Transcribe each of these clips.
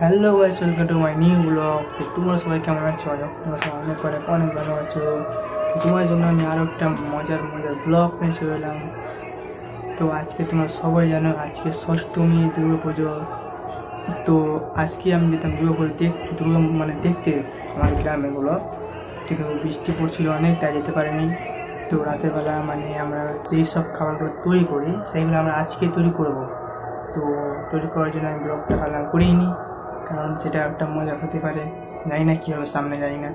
Hello guys, welcome to my new blog. তো তোমরা সবাই কেমন আছো? তোমরা সবাই অনেক ভালো আছো। তো তোমার জন্য আমি আরও একটা মজার ব্লগ নিয়ে চলে এলাম। তো আজকে তোমরা সবাই জানো আজকে ষষ্ঠমী দুর্গা পুজো। তো আজকে আমি যেতাম দুর্গা পুজো দেখতে আমার গ্রামেগুলো, কিন্তু বৃষ্টি পড়ছিল অনেক, তাই যেতে পারিনি। তো রাতের বেলা আমরা যেই সব খাবারগুলো তৈরি করি সেইগুলো আমরা আজকে তৈরি করব। তো তৈরি করার জন্য আমি ব্লগটা পালন করিনি, কারণ সেটা একটা মজা হতে পারে, জানি না কী হবে সামনে, জানি না।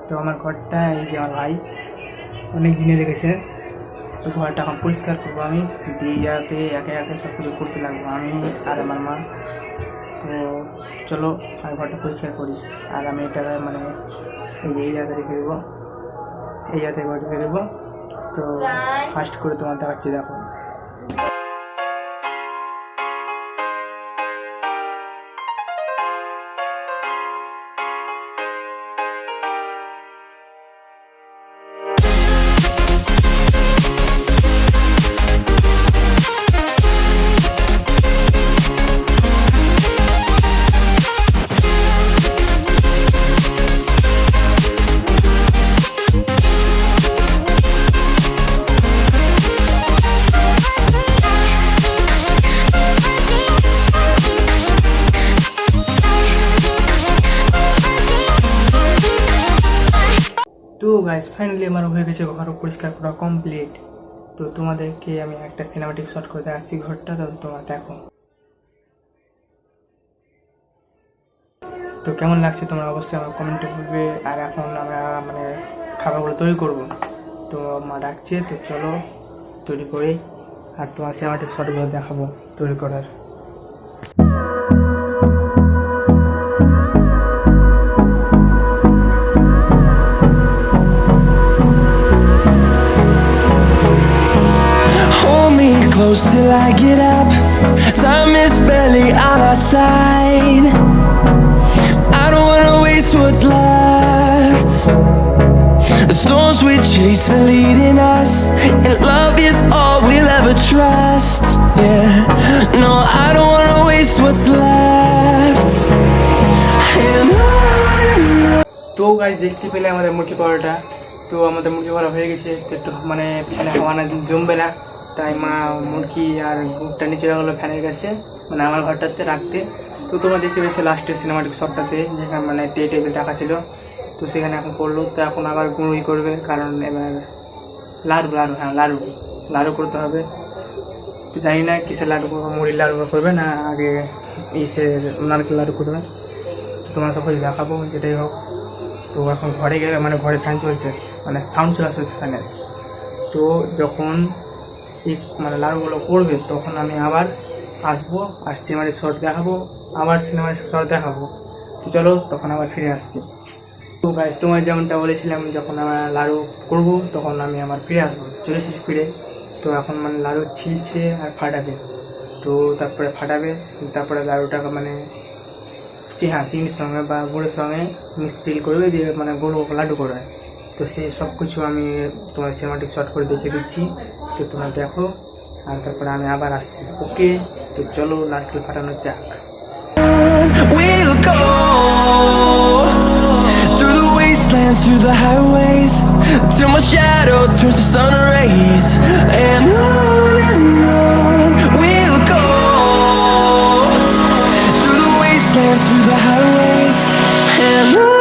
তো আমার ঘরটা এই যে আমার ভাই অনেক দিনে রেখেছে, তো ঘরটা এখন পরিষ্কার করবো আমি, দিয়ে যাতে একে একে সব কিছু করতে লাগবো আমি আর আমার মা। তো চলো আমি ঘরটা পরিষ্কার করি। আর আমি এটা এই জায়গায় রেখে দেবো, এই জায়গায় ঘর রেখে দেবো। তো ফার্স্ট করে তোমার দেখাচ্ছি, দেখো। তো গাইস, ফাইনালি আমার হয়ে গেছে ঘর পরিষ্কার করা কমপ্লিট। তো তোমাদেরকে আমি একটা সিনেমাটিক শট করে দেখাচ্ছি ঘরটা, তো তোমরা দেখো। তো কেমন লাগছে তোমরা অবশ্যই আমার কমেন্টে বলবে। আর এখন আমরা খাবারগুলো তৈরি করব। তো মা ডাকছে, তো চলো তৈরি করি আর তোমার সিনেমাটিক শটগুলো দেখাবো তৈরি করার। Close till I get up. Time is barely on our side. I don't wanna waste what's left. The storms we chase are leading us, and love is all we'll ever trust. Yeah, no, I don't wanna waste what's left. And তো guys, দেখতে পেলে আমাদের মুরগি পরোটা। তো আমাদের মুরগি পরোটা হয়ে গেছে। তো একটু হাওয়া জমবে না, তাই মা মুরগি আর গুড়টা নিচে হলো ফ্যানের কাছে, আমার ঘরটাতে রাখতে। তো তোমরা দেখতে পেয়েছো লাস্টের সিনেমাটিক শটটাতে, যেখানে টেবিল রাখা ছিল, তো সেখানে এখন করলো। তো এখন আবার গুঁড়োই করবে, কারণ এবার লাড়ু করতে হবে। তো জানি না কিসের লাড়ু করবো, মুড়ির লাড়ু করবে না আগে নারকেল লাড়ু করবে। তো তোমরা সবাই দেখাবো যেটাই হোক। তো এখন ঘরে গেলে ঘরে ফ্যান চলছে, সাউন্ড চলে আসবে ফ্যানের। তো যখন এই লাড়ুগুলো করবে তখন আমি আবার আসবো আর সিনেমাটিক শট দেখাবো, আবার সিনেমাটিক শট দেখাবো। তো চলো তখন আবার ফিরে আসছি। তো গাইস, তোমার যেমনটা বলেছিলাম, যখন আমরা লাড়ু করবো তখন আমি আবার ফিরে আসবো, চলে এসেছি ফিরে। তো এখন লাড়ু ছিলছে আর ফাটাবে। তো তারপরে ফাটাবে, তারপরে লাড়ুটাকে চিনির সঙ্গে বা গুড়ের সঙ্গে মিক্সড করবে, দিয়ে গুঁড়ো লাড্ডু করবে। তো সেই সব কিছু আমি তোমার সিনেমাটিক শট করে দেখিয়ে দিচ্ছি। তো তোমরা দেখো, আর তারপরে আমি আবার আসছি। ওকে, তো চলো নারকেল ফাটানো যাক। we'll go through the wastelands, through the highways, till my shadow turns to sun rays. And on we'll go through the wastelands, through the highways, and on.